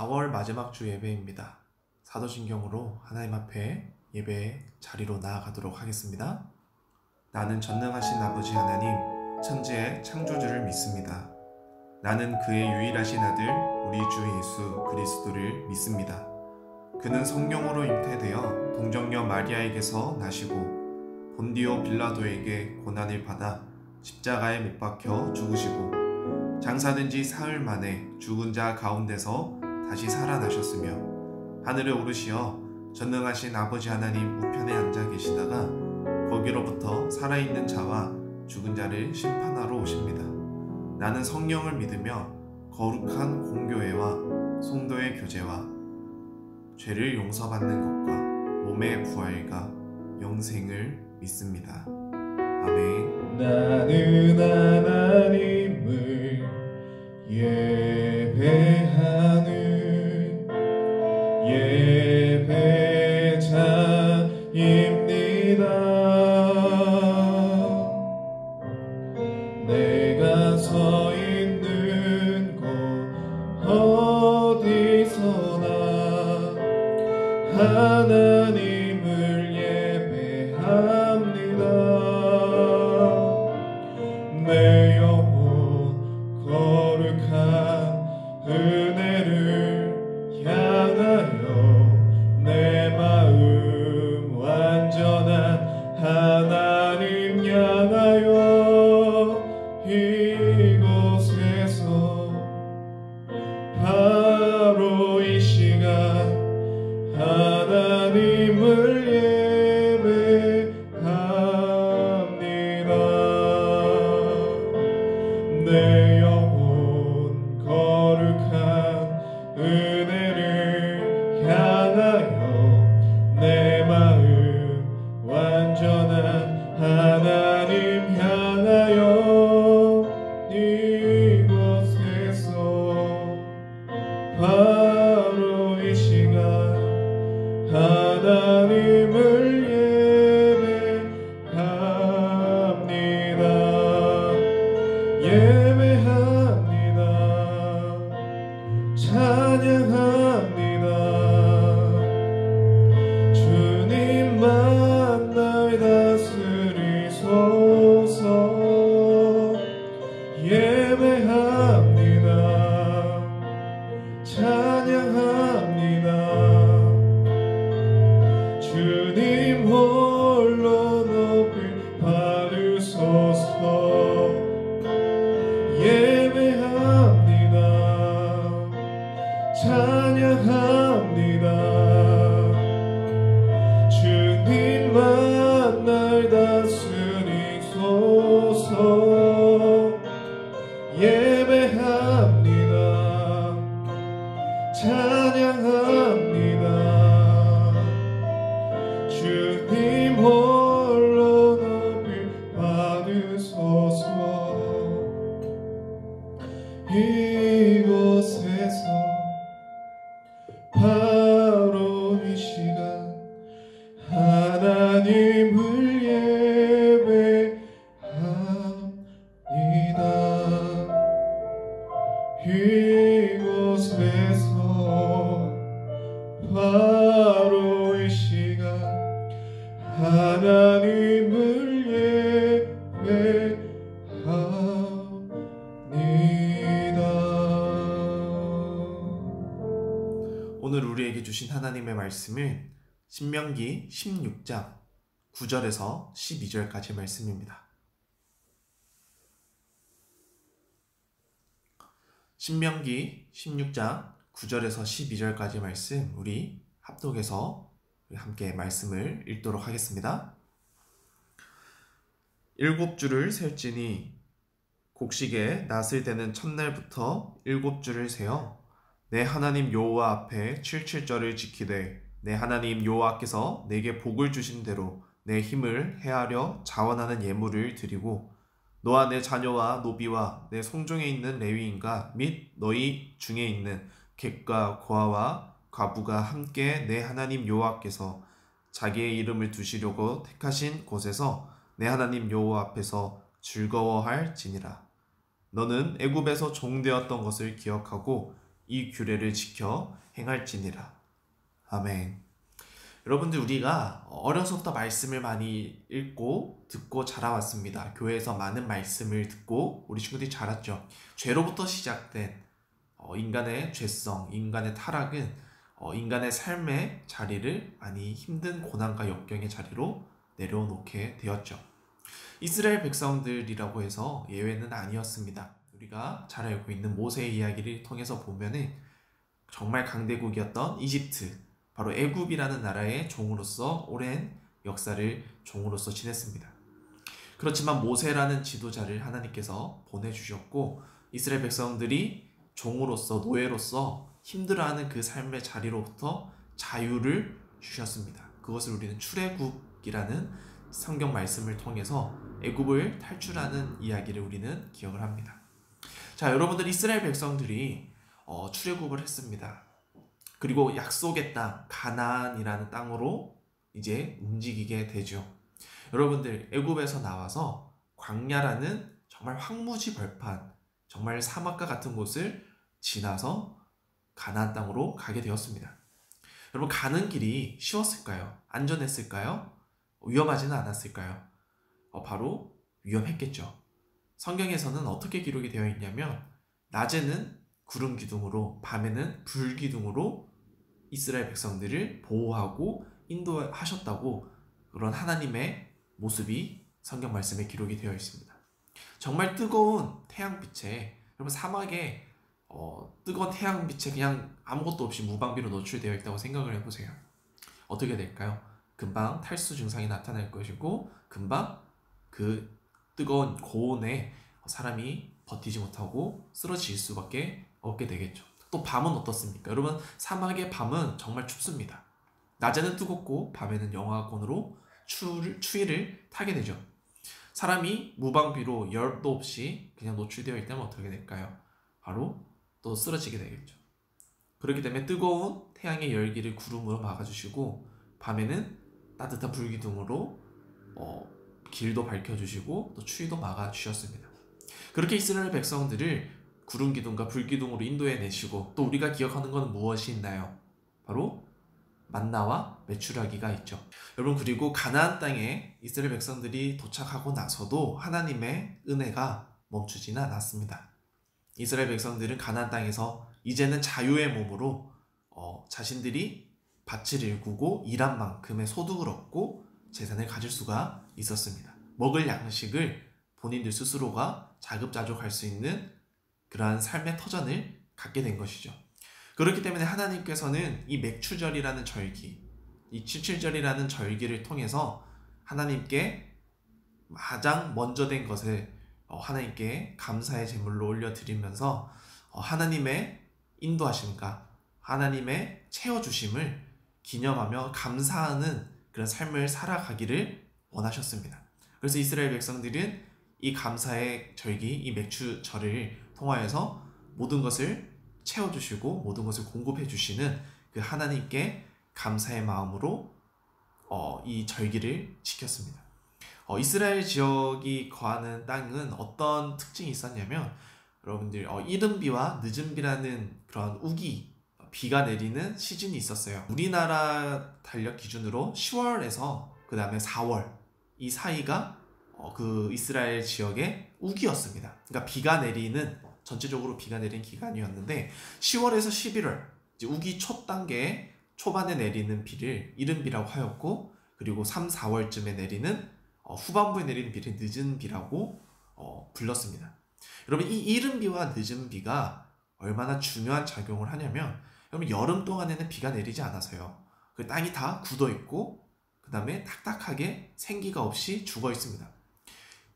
4월 마지막 주 예배입니다. 사도신경으로 하나님 앞에 예배의 자리로 나아가도록 하겠습니다. 나는 전능하신 아버지 하나님, 천지의 창조주를 믿습니다. 나는 그의 유일하신 아들, 우리 주 예수 그리스도를 믿습니다. 그는 성령으로 잉태되어 동정녀 마리아에게서 나시고 본디오 빌라도에게 고난을 받아 십자가에 못 박혀 죽으시고 장사된 지 사흘 만에 죽은 자 가운데서 다시 살아나셨으며 하늘에 오르시어 전능하신 아버지 하나님 우편에 앉아 계시다가 거기로부터 살아있는 자와 죽은 자를 심판하러 오십니다. 나는 성령을 믿으며 거룩한 공교회와 성도의 교제와 죄를 용서받는 것과 몸의 부활과 영생을 믿습니다. 아멘. 나는 하나님을 예배하는 예배자입니다. 내가 서 있는 곳 어디서나 하나님을 예배합니다. 내 영혼 거룩한 은혜를 향하여 내 마음 완전한 하나님 향하여 이곳에서 바로 이 시간 하나님을 예배합니다. 내 영혼 거룩한 은혜를 향하여 내 마음 완전한 하나님 향하여 이곳에서 바로 이 시간 하나님을 예배합니다. 예배합니다. 찬양합니다. 주님만 날 다스리소서. 예배합니다. 찬양합니다. 주님 홀로 높이 받으소서. 예배합니다. 찬양합니다. 주님만 날 다스리소서. 예배합니다. 찬양합니다. 주님 홀로 높이 받으소서. 이곳에서 바로 이 시간 하나님을 예배합니다. 이곳에서 바로 이 시간 하나님을 예배합니다. 오늘 우리에게 주신 하나님의 말씀은 신명기 16장 9절에서 12절까지 말씀입니다. 신명기 16장 9절에서 12절까지 말씀 우리 합독해서 함께 말씀을 읽도록 하겠습니다. 7주를 셀지니 곡식에 낫을 대는 첫날부터 7주를 세어 내 하나님 여호와 앞에 77절을 지키되 내 하나님 여호와께서 내게 복을 주신 대로 내 힘을 헤아려 자원하는 예물을 드리고 너와 내 자녀와 노비와 내 송종에 있는 레위인과 및 너희 중에 있는 객과 고아와 과부가 함께 내 하나님 여호와께서 자기의 이름을 두시려고 택하신 곳에서 내 하나님 여호와 앞에서 즐거워할지니라. 너는 애굽에서 종되었던 것을 기억하고 이 규례를 지켜 행할지니라. 아멘. 여러분들, 우리가 어려서부터 말씀을 많이 읽고 듣고 자라왔습니다. 교회에서 많은 말씀을 듣고 우리 친구들이 자랐죠. 죄로부터 시작된 인간의 죄성, 인간의 타락은 인간의 삶의 자리를 많이 힘든 고난과 역경의 자리로 내려놓게 되었죠. 이스라엘 백성들이라고 해서 예외는 아니었습니다. 우리가 잘 알고 있는 모세의 이야기를 통해서 보면은 정말 강대국이었던 이집트, 바로 애굽이라는 나라의 종으로서 오랜 역사를 종으로서 지냈습니다. 그렇지만 모세라는 지도자를 하나님께서 보내주셨고 이스라엘 백성들이 종으로서, 노예로서 힘들어하는 그 삶의 자리로부터 자유를 주셨습니다. 그것을 우리는 출애굽이라는 성경 말씀을 통해서 애굽을 탈출하는 이야기를 우리는 기억을 합니다. 자, 여러분들, 이스라엘 백성들이 출애굽을 했습니다. 그리고 약속의 땅, 가나안이라는 땅으로 이제 움직이게 되죠. 여러분들, 애굽에서 나와서 광야라는 정말 황무지벌판, 정말 사막과 같은 곳을 지나서 가나안 땅으로 가게 되었습니다. 여러분, 가는 길이 쉬웠을까요? 안전했을까요? 위험하지는 않았을까요? 바로 위험했겠죠. 성경에서는 어떻게 기록이 되어 있냐면 낮에는 구름 기둥으로, 밤에는 불 기둥으로 이스라엘 백성들을 보호하고 인도하셨다고, 그런 하나님의 모습이 성경 말씀에 기록이 되어 있습니다. 정말 뜨거운 태양빛에, 여러분, 사막에 뜨거운 태양빛에 그냥 아무것도 없이 무방비로 노출되어 있다고 생각을 해보세요. 어떻게 될까요? 금방 탈수 증상이 나타날 것이고 금방 그 뜨거운 고온에 사람이 버티지 못하고 쓰러질 수밖에 없게 되겠죠. 또 밤은 어떻습니까? 여러분, 사막의 밤은 정말 춥습니다. 낮에는 뜨겁고 밤에는 영하권으로 추위를 타게 되죠. 사람이 무방비로 열도 없이 그냥 노출되어 있다면 어떻게 될까요? 바로 또 쓰러지게 되겠죠. 그렇기 때문에 뜨거운 태양의 열기를 구름으로 막아주시고 밤에는 따뜻한 불기둥으로 길도 밝혀주시고 또 추위도 막아주셨습니다. 그렇게 이스라엘 백성들을 구름 기둥과 불 기둥으로 인도해 내시고, 또 우리가 기억하는 것은 무엇이 있나요? 바로 만나와 메추라기가 있죠. 여러분, 그리고 가나안 땅에 이스라엘 백성들이 도착하고 나서도 하나님의 은혜가 멈추지는 않았습니다. 이스라엘 백성들은 가나안 땅에서 이제는 자유의 몸으로 자신들이 밭을 일구고 일한 만큼의 소득을 얻고 재산을 가질 수가 있었습니다. 먹을 양식을 본인들 스스로가 자급자족할 수 있는 그러한 삶의 터전을 갖게 된 것이죠. 그렇기 때문에 하나님께서는 이 맥추절이라는 절기, 이 칠칠절이라는 절기를 통해서 하나님께 가장 먼저 된 것을 하나님께 감사의 제물로 올려드리면서 하나님의 인도하심과 하나님의 채워주심을 기념하며 감사하는 그런 삶을 살아가기를 원하셨습니다. 그래서 이스라엘 백성들은 이 감사의 절기, 이 맥추절을 통하여서 모든 것을 채워주시고 모든 것을 공급해 주시는 그 하나님께 감사의 마음으로 이 절기를 지켰습니다. 이스라엘 지역이 거하는 땅은 어떤 특징이 있었냐면, 여러분들, 이른 비와 늦은 비라는 그런 우기, 비가 내리는 시즌이 있었어요. 우리나라 달력 기준으로 10월에서 그 다음에 4월, 이 사이가 그 이스라엘 지역의 우기였습니다. 그러니까 비가 내리는, 전체적으로 비가 내리는 기간이었는데 10월에서 11월, 이제 우기 첫 단계 초반에 내리는 비를 이른 비라고 하였고, 그리고 3, 4월쯤에 내리는 후반부에 내리는 비를 늦은 비라고 불렀습니다. 여러분, 이 이른 비와 늦은 비가 얼마나 중요한 작용을 하냐면, 여러분, 여름 동안에는 비가 내리지 않아서요. 그 땅이 다 굳어 있고 그 다음에 딱딱하게 생기가 없이 죽어 있습니다.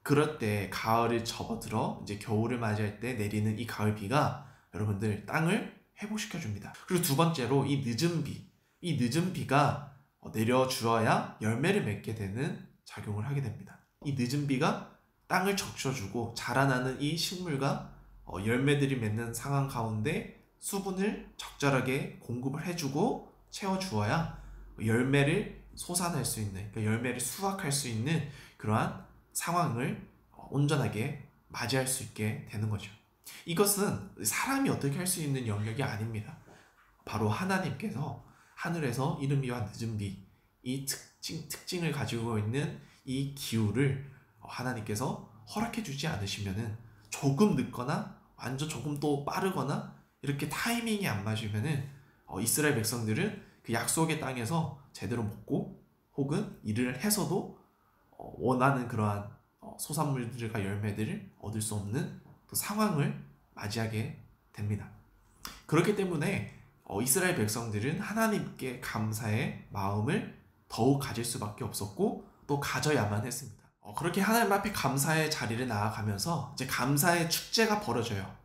그럴 때 가을을 접어들어 이제 겨울을 맞이할 때 내리는 이 가을 비가 여러분들 땅을 회복시켜 줍니다. 그리고 두 번째로 이 늦은 비가 내려주어야 열매를 맺게 되는 작용을 하게 됩니다. 이 늦은 비가 땅을 적셔주고 자라나는 이 식물과 열매들이 맺는 상황 가운데 수분을 적절하게 공급을 해주고 채워주어야 열매를 솟아낼 수 있는, 그러니까 열매를 수확할 수 있는 그러한 상황을 온전하게 맞이할 수 있게 되는 거죠. 이것은 사람이 어떻게 할 수 있는 영역이 아닙니다. 바로 하나님께서 하늘에서 이른 비와 늦은 비, 이 특징을 가지고 있는 이 기후를 하나님께서 허락해 주지 않으시면은 조금 늦거나 완전 조금 또 빠르거나 이렇게 타이밍이 안 맞으면은 이스라엘 백성들은 그 약속의 땅에서 제대로 먹고 혹은 일을 해서도 원하는 그러한 소산물들과 열매들을 얻을 수 없는 또 상황을 맞이하게 됩니다. 그렇기 때문에 이스라엘 백성들은 하나님께 감사의 마음을 더욱 가질 수밖에 없었고 또 가져야만 했습니다. 그렇게 하나님 앞에 감사의 자리를 나아가면서 이제 감사의 축제가 벌어져요.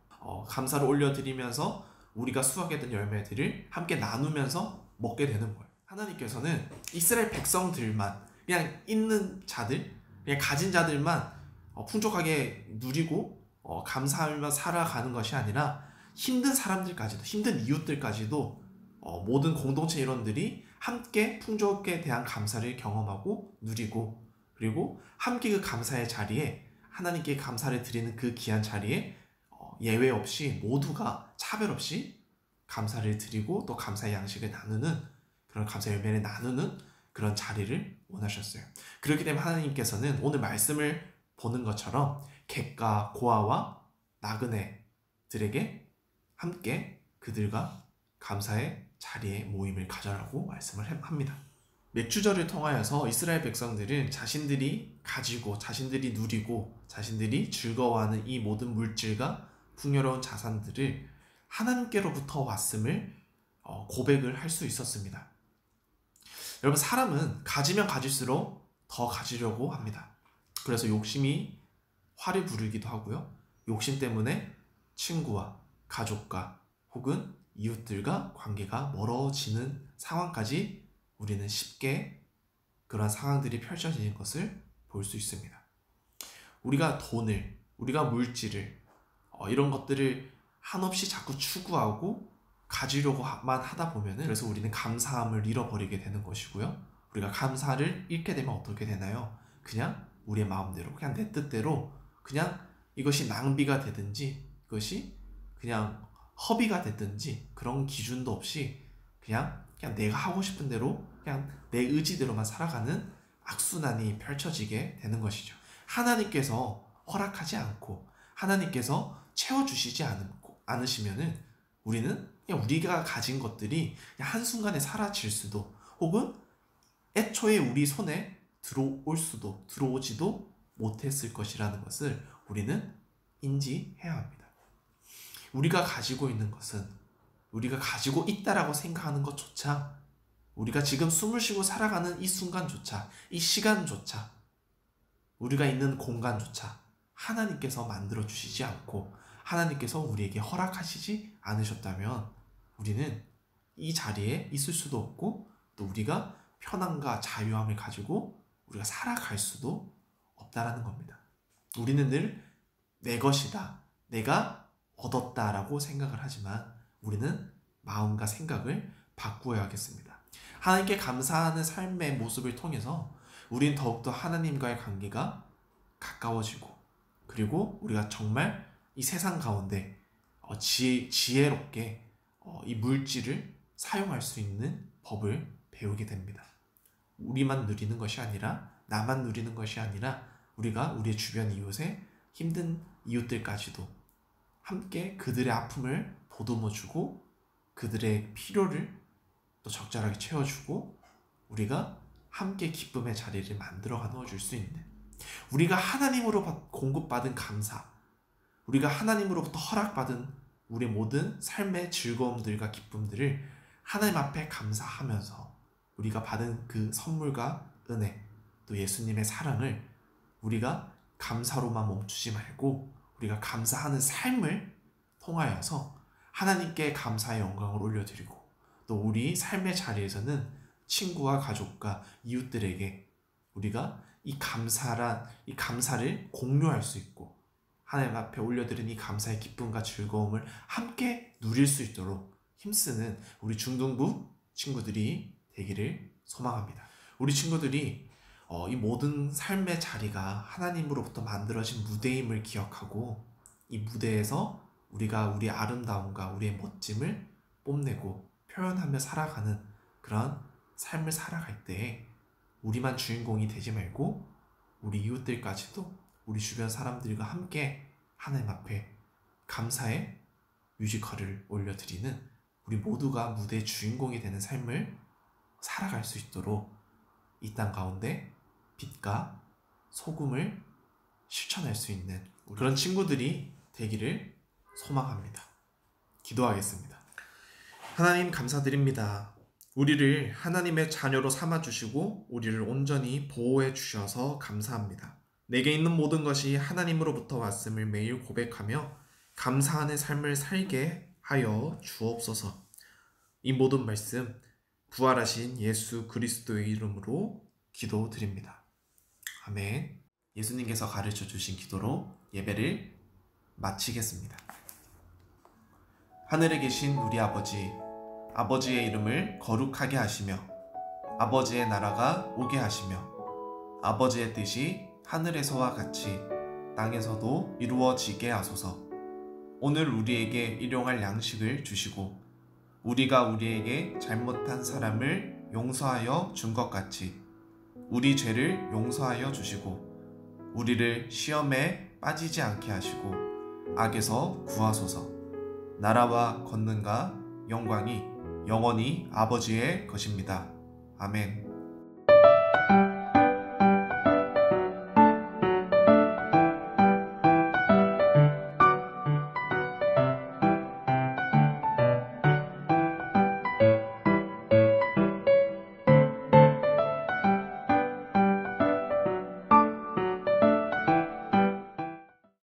감사를 올려드리면서 우리가 수확했던 열매들을 함께 나누면서 먹게 되는 거예요. 하나님께서는 이스라엘 백성들만, 그냥 있는 자들, 그냥 가진 자들만 풍족하게 누리고 감사하며 살아가는 것이 아니라 힘든 사람들까지도, 힘든 이웃들까지도 모든 공동체 일원들이 함께 풍족에 대한 감사를 경험하고 누리고, 그리고 함께 그 감사의 자리에, 하나님께 감사를 드리는 그 귀한 자리에 예외 없이 모두가 차별 없이 감사를 드리고 또 감사의 양식을 나누는, 그런 감사의 열매를 나누는 그런 자리를 원하셨어요. 그렇기 때문에 하나님께서는 오늘 말씀을 보는 것처럼 객과 고아와 나그네들에게 함께 그들과 감사의 자리에 모임을 가져라고 말씀을 합니다. 맥주절을 통하여서 이스라엘 백성들은 자신들이 가지고, 자신들이 누리고, 자신들이 즐거워하는 이 모든 물질과 풍요로운 자산들을 하나님께로부터 왔음을 고백을 할 수 있었습니다. 여러분, 사람은 가지면 가질수록 더 가지려고 합니다. 그래서 욕심이 화를 부르기도 하고요. 욕심 때문에 친구와 가족과 혹은 이웃들과 관계가 멀어지는 상황까지 우리는 쉽게 그런 상황들이 펼쳐지는 것을 볼 수 있습니다. 우리가 돈을, 우리가 물질을, 이런 것들을 한없이 자꾸 추구하고 가지려고만 하다 보면은, 그래서 우리는 감사함을 잃어버리게 되는 것이고요. 우리가 감사를 잃게 되면 어떻게 되나요? 그냥 우리의 마음대로, 그냥 내 뜻대로, 그냥 이것이 낭비가 되든지 이것이 그냥 허비가 됐든지 그런 기준도 없이 그냥 내가 하고 싶은 대로, 그냥 내 의지대로만 살아가는 악순환이 펼쳐지게 되는 것이죠. 하나님께서 허락하지 않고 하나님께서 채워주시지 않으시면은 우리는 그냥 우리가 가진 것들이 그냥 한순간에 사라질 수도, 혹은 애초에 우리 손에 들어오지도 못했을 것이라는 것을 우리는 인지해야 합니다. 우리가 가지고 있는 것은, 우리가 가지고 있다라고 생각하는 것조차, 우리가 지금 숨을 쉬고 살아가는 이 순간조차, 이 시간조차, 우리가 있는 공간조차 하나님께서 만들어 주시지 않고 하나님께서 우리에게 허락하시지 않으셨다면 우리는 이 자리에 있을 수도 없고, 또 우리가 편안과 자유함을 가지고 우리가 살아갈 수도 없다라는 겁니다. 우리는 늘 내 것이다, 내가 얻었다라고 생각을 하지만 우리는 마음과 생각을 바꾸어야겠습니다. 하나님께 감사하는 삶의 모습을 통해서 우리는 더욱더 하나님과의 관계가 가까워지고, 그리고 우리가 정말 이 세상 가운데 지혜롭게 이 물질을 사용할 수 있는 법을 배우게 됩니다. 우리만 누리는 것이 아니라, 나만 누리는 것이 아니라 우리가 우리의 주변 이웃에 힘든 이웃들까지도 함께 그들의 아픔을 보듬어주고 그들의 필요를 또 적절하게 채워주고 우리가 함께 기쁨의 자리를 만들어 넣어줄 수 있는, 우리가 하나님으로 공급받은 감사, 우리가 하나님으로부터 허락받은 우리의 모든 삶의 즐거움들과 기쁨들을 하나님 앞에 감사하면서 우리가 받은 그 선물과 은혜, 또 예수님의 사랑을 우리가 감사로만 멈추지 말고 우리가 감사하는 삶을 통하여서 하나님께 감사의 영광을 올려드리고, 또 우리 삶의 자리에서는 친구와 가족과 이웃들에게 우리가 이 감사를 공유할 수 있고 하나님 앞에 올려드린 이 감사의 기쁨과 즐거움을 함께 누릴 수 있도록 힘쓰는 우리 중등부 친구들이 되기를 소망합니다. 우리 친구들이 이 모든 삶의 자리가 하나님으로부터 만들어진 무대임을 기억하고 이 무대에서 우리가 우리의 아름다움과 우리의 멋짐을 뽐내고 표현하며 살아가는 그런 삶을 살아갈 때에 우리만 주인공이 되지 말고 우리 이웃들까지도 우리 주변 사람들과 함께 하나님 앞에 감사의 뮤지컬을 올려드리는 우리 모두가 무대의 주인공이 되는 삶을 살아갈 수 있도록 이 땅 가운데 빛과 소금을 실천할 수 있는 그런 친구들이 되기를 소망합니다. 기도하겠습니다. 하나님 감사드립니다. 우리를 하나님의 자녀로 삼아주시고 우리를 온전히 보호해 주셔서 감사합니다. 내게 있는 모든 것이 하나님으로부터 왔음을 매일 고백하며 감사하는 삶을 살게 하여 주옵소서. 이 모든 말씀 부활하신 예수 그리스도의 이름으로 기도드립니다. 아멘. 예수님께서 가르쳐 주신 기도로 예배를 마치겠습니다. 하늘에 계신 우리 아버지, 아버지의 이름을 거룩하게 하시며 아버지의 나라가 오게 하시며 아버지의 뜻이 하늘에서와 같이 땅에서도 이루어지게 하소서. 오늘 우리에게 일용할 양식을 주시고 우리가 우리에게 잘못한 사람을 용서하여 준 것 같이 우리 죄를 용서하여 주시고 우리를 시험에 빠지지 않게 하시고 악에서 구하소서. 나라와 권능과 영광이 영원히 아버지의 것입니다. 아멘.